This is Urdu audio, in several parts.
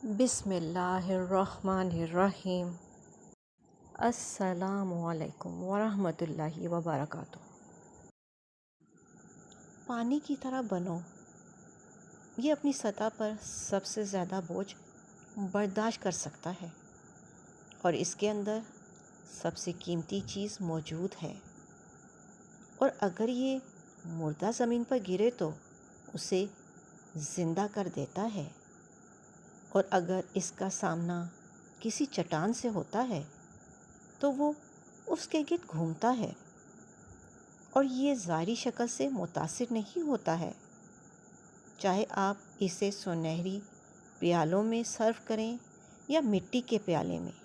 بسم اللہ الرحمن الرحیم۔ السلام علیکم ورحمۃ اللہ وبرکاتہ۔ پانی کی طرح بنو، یہ اپنی سطح پر سب سے زیادہ بوجھ برداشت کر سکتا ہے اور اس کے اندر سب سے قیمتی چیز موجود ہے، اور اگر یہ مردہ زمین پر گرے تو اسے زندہ کر دیتا ہے، اور اگر اس کا سامنا کسی چٹان سے ہوتا ہے تو وہ اس کے گرد گھومتا ہے اور یہ ظاہری شکل سے متاثر نہیں ہوتا ہے، چاہے آپ اسے سنہری پیالوں میں سرو کریں یا مٹی کے پیالے میں،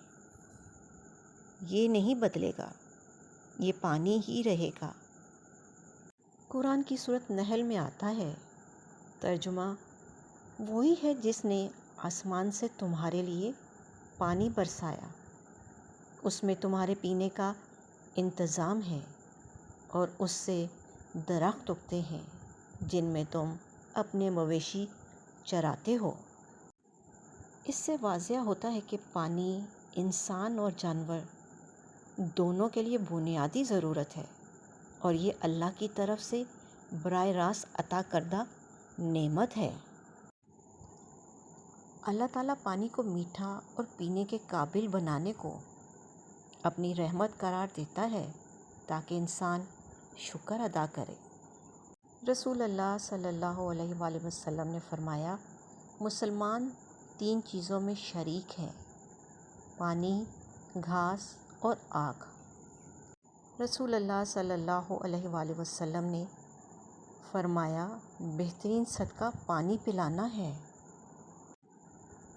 یہ نہیں بدلے گا، یہ پانی ہی رہے گا۔ قرآن کی سورۃ نحل میں آتا ہے، ترجمہ: وہی ہے جس نے آسمان سے تمہارے لیے پانی برسایا، اس میں تمہارے پینے کا انتظام ہے، اور اس سے درخت اگتے ہیں جن میں تم اپنے مویشی چراتے ہو۔ اس سے واضح ہوتا ہے کہ پانی انسان اور جانور دونوں کے لیے بنیادی ضرورت ہے، اور یہ اللہ کی طرف سے براہ راست عطا کردہ نعمت ہے۔ اللہ تعالیٰ پانی کو میٹھا اور پینے کے قابل بنانے کو اپنی رحمت قرار دیتا ہے تاکہ انسان شکر ادا کرے۔ رسول اللہ صلی اللہ علیہ وآلہ وسلم نے فرمایا، مسلمان 3 چیزوں میں شریک ہیں: پانی، گھاس اور آگ۔ رسول اللہ صلی اللہ علیہ وآلہ وسلم نے فرمایا، بہترین صدقہ پانی پلانا ہے۔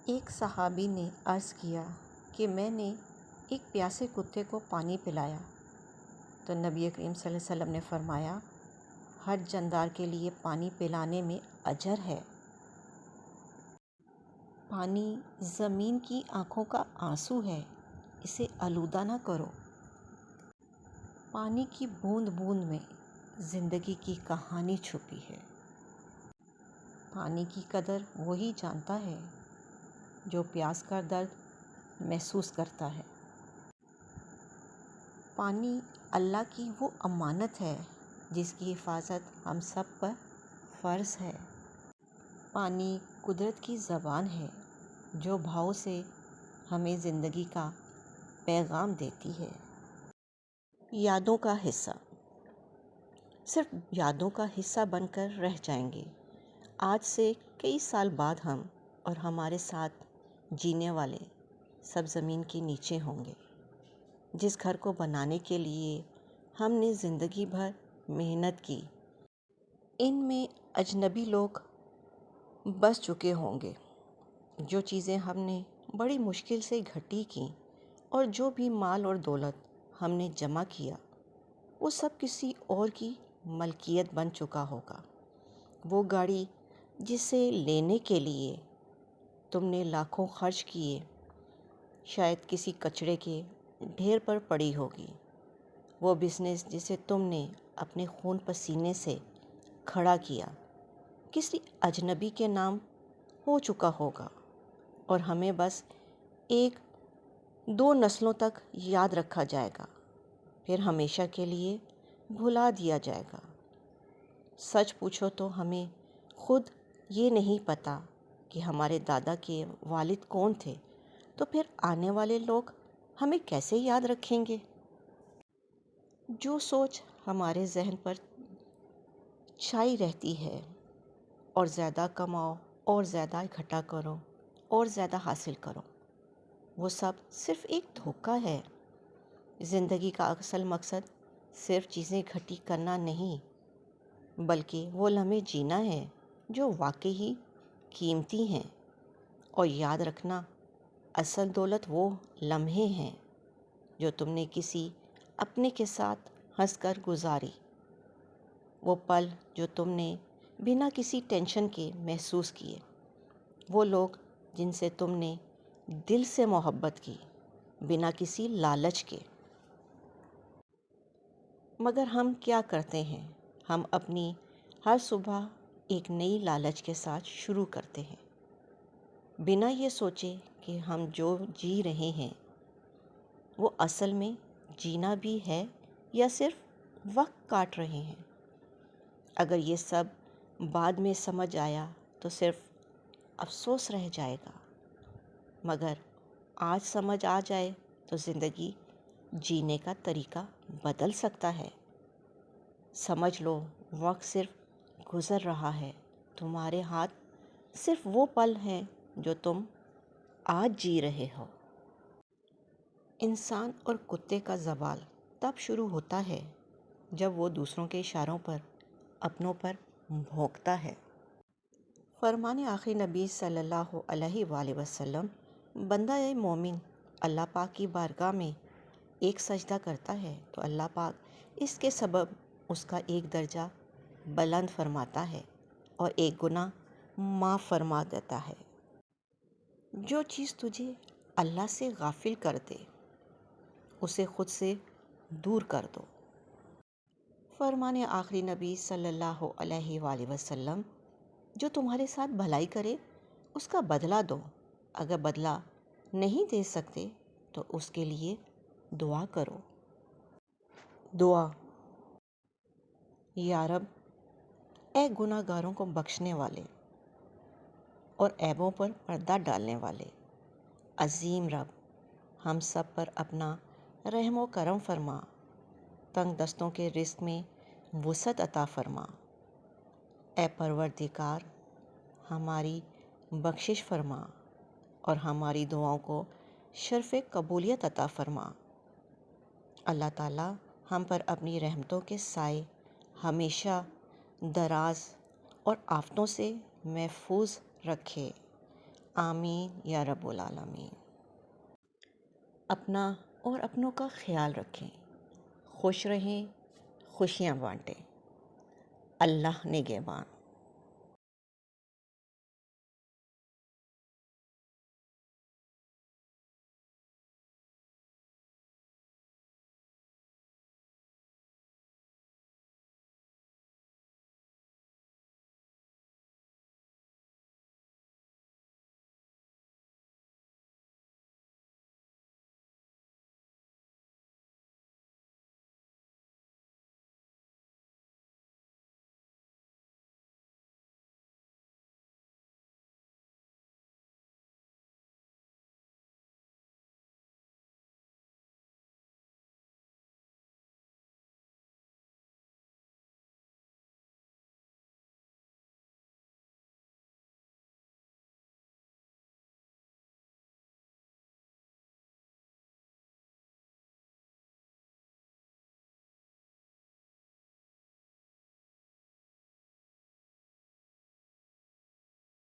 ایک صحابی نے عرض کیا کہ میں نے ایک پیاسے کتے کو پانی پلایا تو نبی کریم صلی اللہ علیہ وسلم نے فرمایا، ہر جاندار کے لیے پانی پلانے میں اجر ہے۔ پانی زمین کی آنکھوں کا آنسو ہے، اسے آلودہ نہ کرو۔ پانی کی بوند بوند میں زندگی کی کہانی چھپی ہے۔ پانی کی قدر وہی جانتا ہے جو پیاس کا درد محسوس کرتا ہے۔ پانی اللہ کی وہ امانت ہے جس کی حفاظت ہم سب پر فرض ہے۔ پانی قدرت کی زبان ہے جو بہاؤ سے ہمیں زندگی کا پیغام دیتی ہے۔ یادوں کا حصہ صرف یادوں کا حصہ بن کر رہ جائیں گے۔ آج سے کئی سال بعد ہم اور ہمارے ساتھ جینے والے سب زمین کے نیچے ہوں گے۔ جس گھر کو بنانے کے لیے ہم نے زندگی بھر محنت کی، ان میں اجنبی لوگ بس چکے ہوں گے۔ جو چیزیں ہم نے بڑی مشکل سے اکٹھی کیں اور جو بھی مال اور دولت ہم نے جمع کیا، وہ سب کسی اور کی ملکیت بن چکا ہوگا۔ وہ گاڑی جسے لینے کے لیے تم نے لاکھوں خرچ کیے، شاید کسی کچرے کے ڈھیر پر پڑی ہوگی۔ وہ بزنس جسے تم نے اپنے خون پسینے سے کھڑا کیا، کسی اجنبی کے نام ہو چکا ہوگا، اور ہمیں بس 1-2 نسلوں تک یاد رکھا جائے گا، پھر ہمیشہ کے لیے بھلا دیا جائے گا۔ سچ پوچھو تو ہمیں خود یہ نہیں پتہ کہ ہمارے دادا کے والد کون تھے، تو پھر آنے والے لوگ ہمیں کیسے یاد رکھیں گے؟ جو سوچ ہمارے ذہن پر چھائی رہتی ہے، اور زیادہ کماؤ اور زیادہ اکٹھا کرو اور زیادہ حاصل کرو، وہ سب صرف ایک دھوکہ ہے۔ زندگی کا اصل مقصد صرف چیزیں اکٹھی کرنا نہیں، بلکہ وہ لمحے جینا ہے جو واقعی قیمتی ہیں، اور یاد رکھنا اصل دولت وہ لمحے ہیں جو تم نے کسی اپنے کے ساتھ ہنس کر گزاری، وہ پل جو تم نے بنا کسی ٹینشن کے محسوس کیے، وہ لوگ جن سے تم نے دل سے محبت کی بنا کسی لالچ کے۔ مگر ہم کیا کرتے ہیں؟ ہم اپنی ہر صبح ایک نئی لالچ کے ساتھ شروع کرتے ہیں۔ بنا یہ سوچے کہ ہم جو جی رہے ہیں وہ اصل میں جینا بھی ہے یا صرف وقت کاٹ رہے ہیں۔ اگر یہ سب بعد میں سمجھ آیا تو صرف افسوس رہ جائے گا، مگر آج سمجھ آ جائے تو زندگی جینے کا طریقہ بدل سکتا ہے۔ سمجھ لو وقت صرف گزر رہا ہے، تمہارے ہاتھ صرف وہ پل ہیں جو تم آج جی رہے ہو۔ انسان اور کتے کا زوال تب شروع ہوتا ہے جب وہ دوسروں کے اشاروں پر اپنوں پر بھونکتا ہے۔ فرمان آخری نبی صلی اللہ علیہ وآلہ وسلم، بندہ مومن اللہ پاک کی بارگاہ میں ایک سجدہ کرتا ہے تو اللہ پاک اس کے سبب اس کا ایک درجہ بلند فرماتا ہے اور ایک گناہ معاف فرما دیتا ہے۔ جو چیز تجھے اللہ سے غافل کر دے اسے خود سے دور کر دو۔ فرمان آخری نبی صلی اللہ علیہ وآلہ وسلم، جو تمہارے ساتھ بھلائی کرے اس کا بدلہ دو، اگر بدلہ نہیں دے سکتے تو اس کے لیے دعا کرو۔ دعا۔ یا رب، اے گناہ گاروں کو بخشنے والے اور عیبوں پر پردہ ڈالنے والے عظیم رب، ہم سب پر اپنا رحم و کرم فرما، تنگ دستوں کے رزق میں وسعت عطا فرما۔ اے پروردگار، ہماری بخشش فرما اور ہماری دعاؤں کو شرف قبولیت عطا فرما۔ اللہ تعالیٰ ہم پر اپنی رحمتوں کے سائے ہمیشہ دراز اور آفتوں سے محفوظ رکھے، آمین یا رب العالمین۔ اپنا اور اپنوں کا خیال رکھیں، خوش رہیں، خوشیاں بانٹیں۔ اللہ نگہبان۔